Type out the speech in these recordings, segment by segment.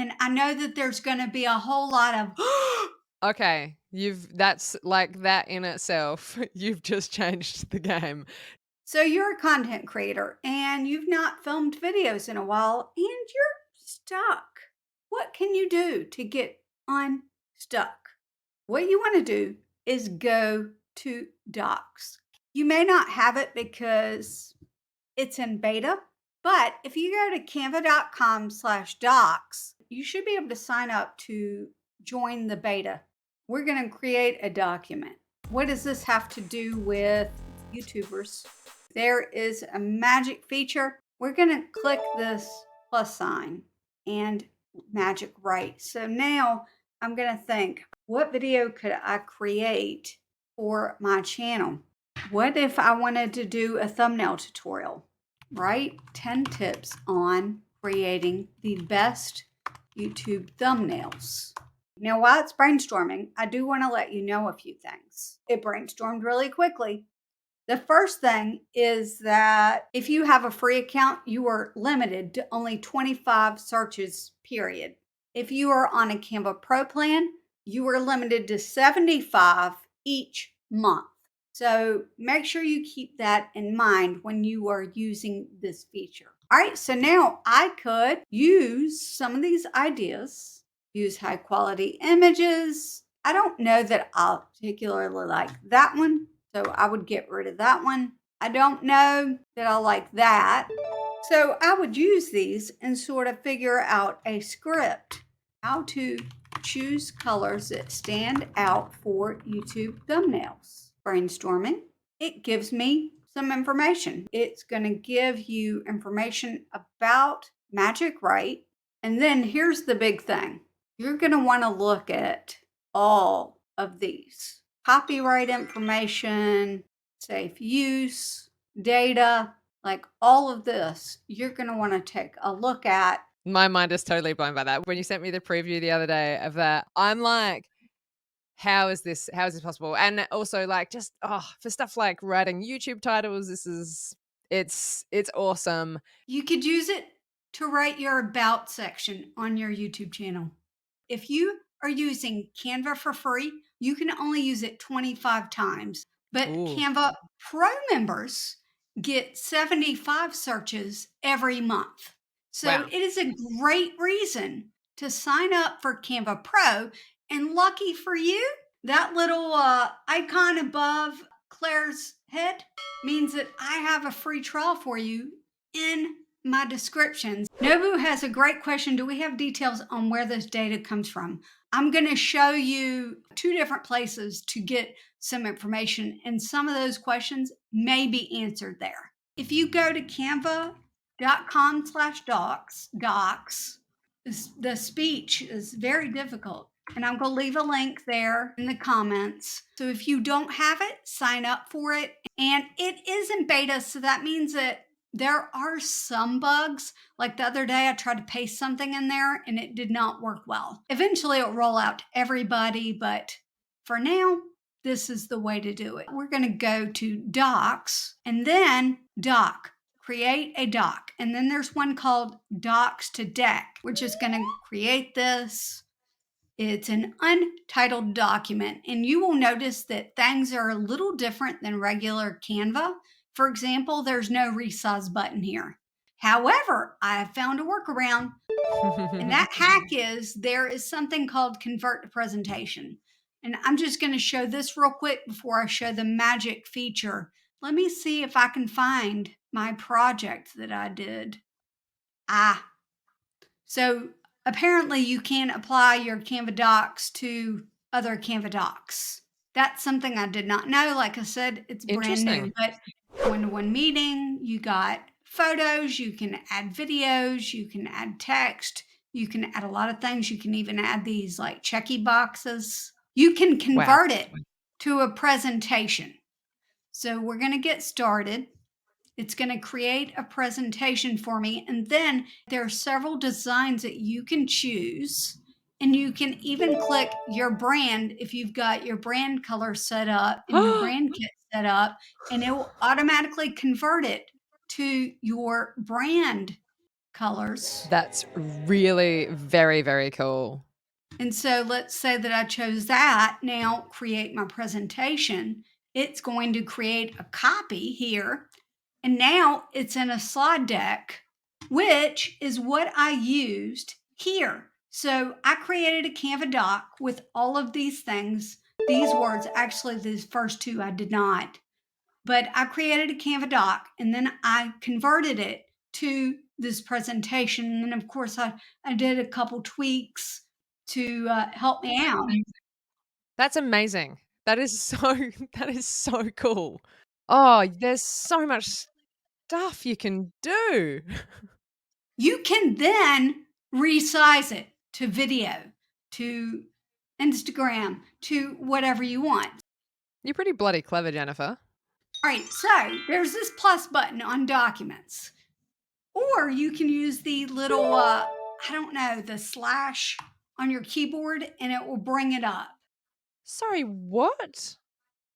And I know that there's going to be a whole lot of, Okay, that's like that in itself, you've just changed the game. so you're a content creator and you've not filmed videos in a while and you're stuck. What can you do to get unstuck? What you want to do is go to Docs. You may not have it because it's in beta, but if you go to canva.com/docs, you should be able to sign up to join the beta. We're going to create a document. What does this have to do with YouTubers? There is a magic feature. We're going to click this plus sign and magic write. So now I'm going to think, what video could I create for my channel? What if I wanted to do a thumbnail tutorial? Right? 10 tips on creating the best YouTube thumbnails. Now, while it's brainstorming, I do want to let you know a few things. It brainstormed really quickly. The first thing is that if you have a free account, you are limited to only 25 searches, period. If you are on a Canva Pro plan, you are limited to 75 each month. So make sure you keep that in mind when you are using this feature. All right, so now I could use some of these ideas, use high quality images. I don't know that I'll particularly like that one, so I would get rid of that one. I don't know that I like that. So I would use these and sort of figure out a script, how to choose colors that stand out for YouTube thumbnails. Brainstorming, it gives me some information. It's going to give you information about Magic Write. And then here's the big thing. You're going to want to look at all of these. Copyright information, safe use, data, like all of this, you're going to want to take a look at. My mind is totally blown by that. When you sent me the preview the other day of that, I'm like, how is this possible? And also like just for stuff like writing YouTube titles, it's awesome. You could use it to write your about section on your YouTube channel. If you are using Canva for free, you can only use it 25 times. But Ooh, Canva Pro members get 75 searches every month. So wow. it is a great reason to sign up for Canva Pro. And lucky for you, that little icon above Claire's head means that I have a free trial for you in my descriptions. Nobu has a great question. Do we have details on where this data comes from? I'm going to show you two different places to get some information, and some of those questions may be answered there. If you go to canva.com/docs, the speech is very difficult. And I'm going to leave a link there in the comments. So if you don't have it, sign up for it. And it is in beta. So that means that there are some bugs. Like the other day, I tried to paste something in there and it did not work well. Eventually, it'll roll out to everybody. But for now, this is the way to do it. We're going to go to Docs and then Doc. Create a doc. And then there's one called Docs to Deck. We're just going to create this. It's an untitled document, and you will notice that things are a little different than regular Canva. For example, there's no resize button here. However, I have found a workaround, and that hack is there is something called convert to presentation. And I'm just going to show this real quick before I show the magic feature. Let me see if I can find my project that I did. So apparently you can apply your Canva docs to other Canva docs. That's something I did not know. Like I said, it's brand new, Interesting. but one-to-one meeting, you got photos, you can add videos, you can add text, you can add a lot of things. You can even add these like checky boxes. You can Wow. convert it to a presentation. So we're going to get started. It's going to create a presentation for me. And then there are several designs that you can choose. And you can even click your brand if you've got your brand color set up and your brand kit set up, and it will automatically convert it to your brand colors. That's really very, very cool. And so let's say that I chose that. Now create my presentation. It's going to create a copy here. And now it's in a slide deck, which is what I used here. So I created a Canva doc with all of these things, these words. Actually, these first two I did not. But I created a Canva doc and then I converted it to this presentation. And then, of course, I did a couple tweaks to help me out. That's amazing. That is so that is so cool. Oh, there's so much stuff you can do. You can then resize it to video, to Instagram, to whatever you want. You're pretty bloody clever, Jennifer. All right, so there's this plus button on documents. Or you can use the little, I don't know, the slash on your keyboard and it will bring it up. Sorry, what?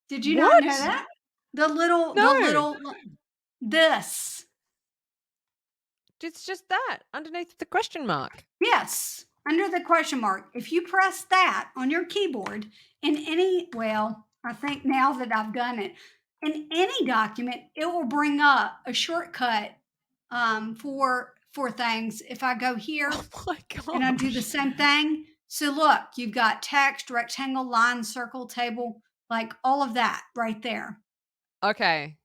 Did you not know What? that? No. This. It's just that underneath the question mark. Yes, under the question mark. If you press that on your keyboard in any, well, I think now that I've done it, in any document, it will bring up a shortcut for things. If I go here Oh my and I do the gosh. same thing, so look, you've got text, rectangle, line, circle, table, like all of that right there. Okay,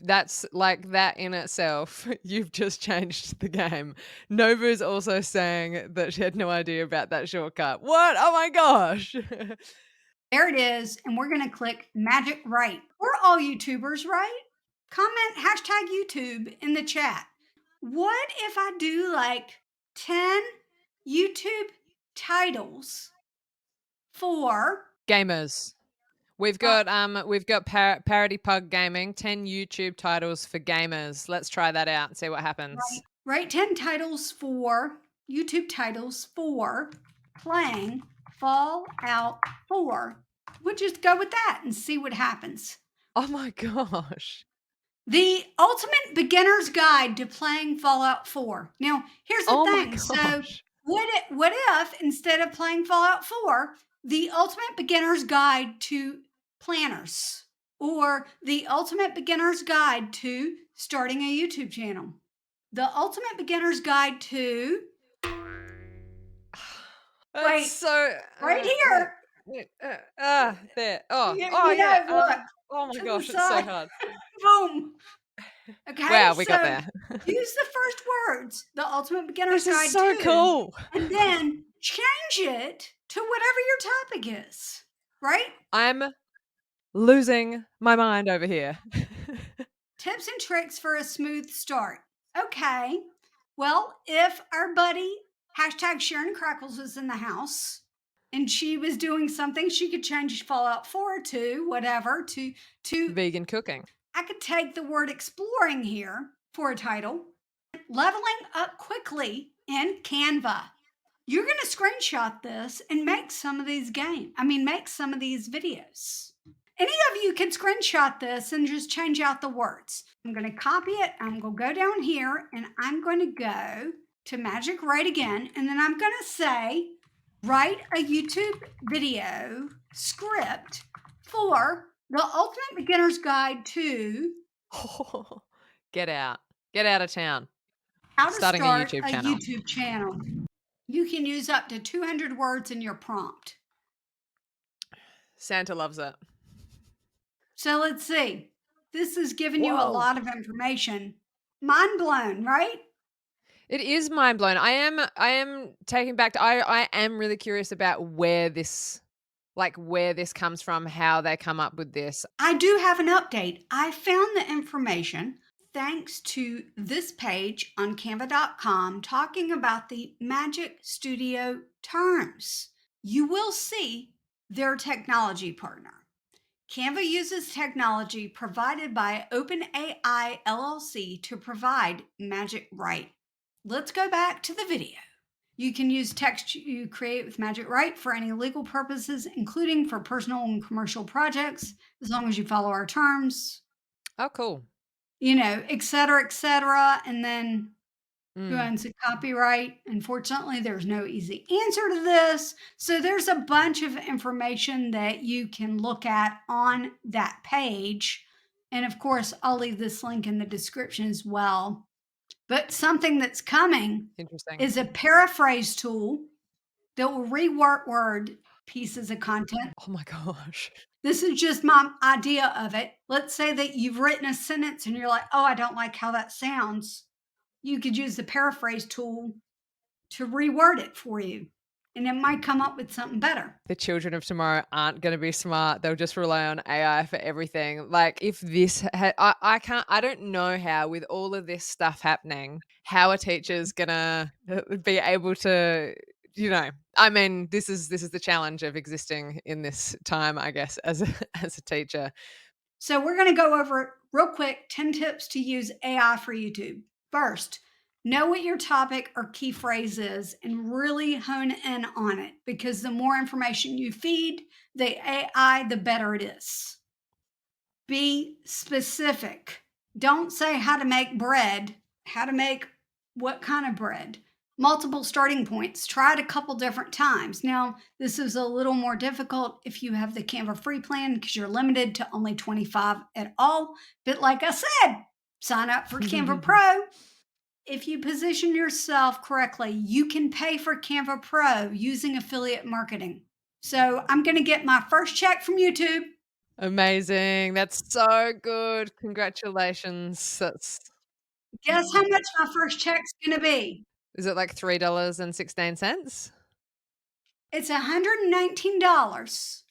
that's like that in itself. You've just changed the game. Nova's also saying that she had no idea about that shortcut. What? Oh my gosh. There it is. And we're going to click Magic Write. We're all YouTubers, right? Comment hashtag YouTube in the chat. What if I do like 10 YouTube titles for Gamers. We've got Parody Pug Gaming, 10 YouTube titles for gamers. Let's try that out and see what happens. right 10 titles for YouTube titles for playing Fallout 4. We'll just go with that and see what happens. Oh my gosh. The Ultimate Beginner's Guide to Playing Fallout 4. Now, here's the Oh my thing. So, gosh. what if instead of playing Fallout 4, the Ultimate Beginner's Guide to Planners or the Ultimate Beginner's Guide to Starting a YouTube channel? The Ultimate Beginner's Guide to That's wait, so right here. there. Oh, You, oh you know, yeah. look Oh my to the gosh, it's so side. hard. Boom. Okay, Wow, we so got there. use the first words, the Ultimate Beginner's This is Guide so to, cool. and then change it to whatever your topic is, right? I'm losing my mind over here. Tips and tricks for a smooth start. Okay, well, if our buddy hashtag Sharon Crackles was in the house and she was doing something, she could change Fallout 4 to whatever to Vegan cooking. I could take the word exploring here for a title. Leveling up quickly in Canva. You're going to screenshot this and make some of these make some of these videos. Any of you can screenshot this and just change out the words. I'm going to copy it. I'm going to go down here and I'm going to go to Magic Write again. And then I'm going to say, write a YouTube video script for the Ultimate Beginner's Guide to Get out. Get out of town. how to Starting start a a YouTube channel. YouTube channel. You can use up to 200 words in your prompt. Santa loves it. So let's see. This is giving you a Whoa. lot of information. Mind blown, right? It is mind blown. I am taken back to I am really curious about where this comes from, how they come up with this. I do have an update. I found the information thanks to this page on canva.com talking about the Magic Studio terms. You will see their technology partner. Canva uses technology provided by OpenAI LLC to provide Magic Write. Let's go back to the video. You can use text you create with Magic Write for any legal purposes, including for personal and commercial projects, as long as you follow our terms, Oh, cool. et cetera, and then Who Mm. owns the copyright? Unfortunately, there's no easy answer to this. So there's a bunch of information that you can look at on that page. And of course, I'll leave this link in the description as well. But something that's coming Interesting. is a paraphrase tool that will rework word pieces of content. Oh my gosh. This is just my idea of it. Let's say that you've written a sentence and you're like, oh, I don't like how that sounds. You could use the paraphrase tool to reword it for you, and it might come up with something better. The children of tomorrow aren't going to be smart. They'll just rely on AI for everything. Like if this, I can't, I don't know how with all of this stuff happening, how a teacher's gonna be able to, I mean, this is the challenge of existing in this time, I guess, as a as a teacher. So, we're going to go over real quick 10 tips to use AI for YouTube. First, know what your topic or key phrase is and really hone in on it, because the more information you feed the AI, the better it is. Be specific. Don't say how to make bread, how to make what kind of bread. Multiple starting points. Try it a couple different times. Now, this is a little more difficult if you have the Canva free plan because you're limited to only 25 at all. But like I said, sign up for Canva Pro. If you position yourself correctly, you can pay for Canva Pro using affiliate marketing. So I'm going to get my first check from YouTube. Amazing. That's so good. Congratulations. That's Guess how much my first check's gonna be? Is it like $3.16? It's $119.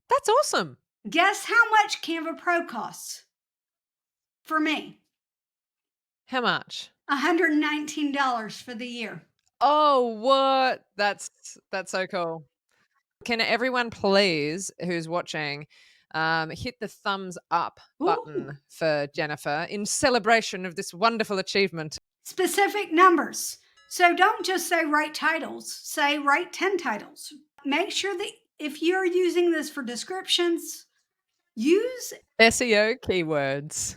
That's awesome. Guess how much Canva Pro costs for me? How much? $119 for the year. Oh, what? That's so cool. Can everyone please who's watching hit the thumbs up Ooh, button for Jennifer in celebration of this wonderful achievement? specific numbers. So don't just say write titles, say write 10 titles. Make sure that if you're using this for descriptions, use SEO keywords.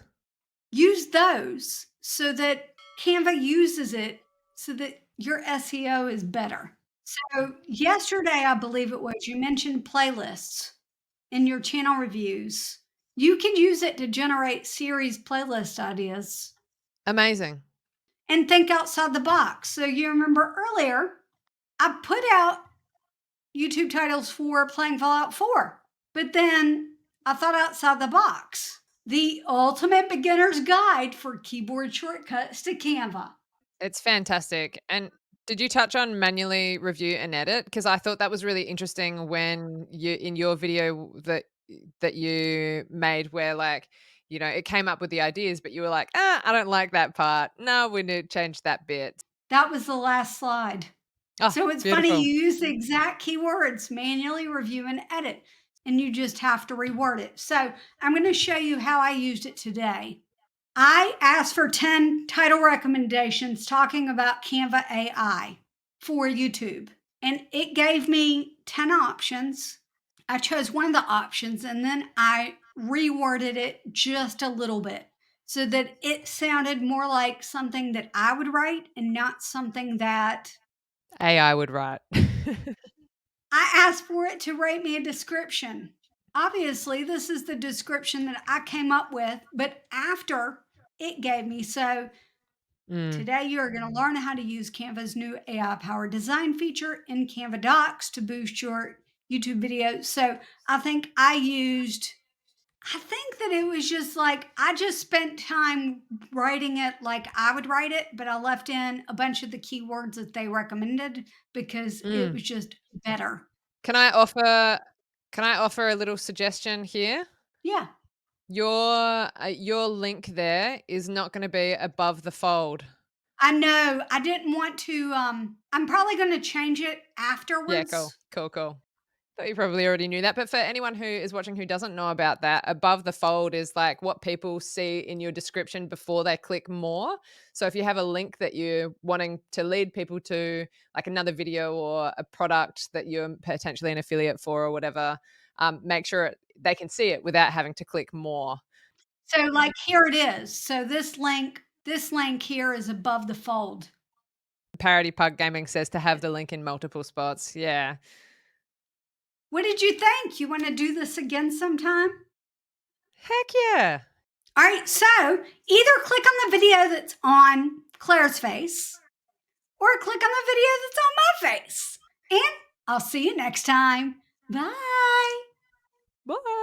use those so that Canva uses it so that your SEO is better. So, yesterday, I believe it was, you mentioned playlists in your channel reviews. You can use it to generate series playlist ideas Amazing. and think outside the box. So, you remember earlier, I put out YouTube titles for playing Fallout 4, but then I thought outside the box. The ultimate beginner's guide for keyboard shortcuts to Canva. It's fantastic. And did you touch on manually review and edit? Because I thought that was really interesting when you in your video that you made where like, it came up with the ideas, but you were like, I don't like that part. No, we need to change that bit. That was the last slide. Oh, So it's funny, beautiful. you use the exact keywords, manually review and edit, and you just have to reword it. So I'm going to show you how I used it today. I asked for 10 title recommendations talking about Canva AI for YouTube, and it gave me 10 options. I chose one of the options and then I reworded it just a little bit so that it sounded more like something that I would write and not something that AI would write. I asked for it to write me a description. Obviously, this is the description that I came up with, but after it gave me. So Mm. today you're going to learn how to use Canva's new AI powered design feature in Canva Docs to boost your YouTube videos. So I think that it was just like I just spent time writing it like I would write it, but I left in a bunch of the keywords that they recommended because it Mm. was just better. Can I offer a little suggestion here? Yeah, Your link there is not going to be above the fold. I know. I didn't want to. I'm probably going to change it Yeah, cool. afterwards. Cool, cool. Thought you probably already knew that, but for anyone who is watching who doesn't know about that, above the fold is like what people see in your description before they click more. So if you have a link that you're wanting to lead people to, like another video or a product that you're potentially an affiliate for or whatever, make sure they can see it without having to click more. So, like, here it is. So, this link This link here is above the fold. Parody Pug Gaming says to have the link in multiple spots. Yeah. What did you think? You want to do this again sometime? Heck yeah. All right, so either click on the video that's on Claire's face or click on the video that's on my face. And I'll see you next time. Bye. Bye.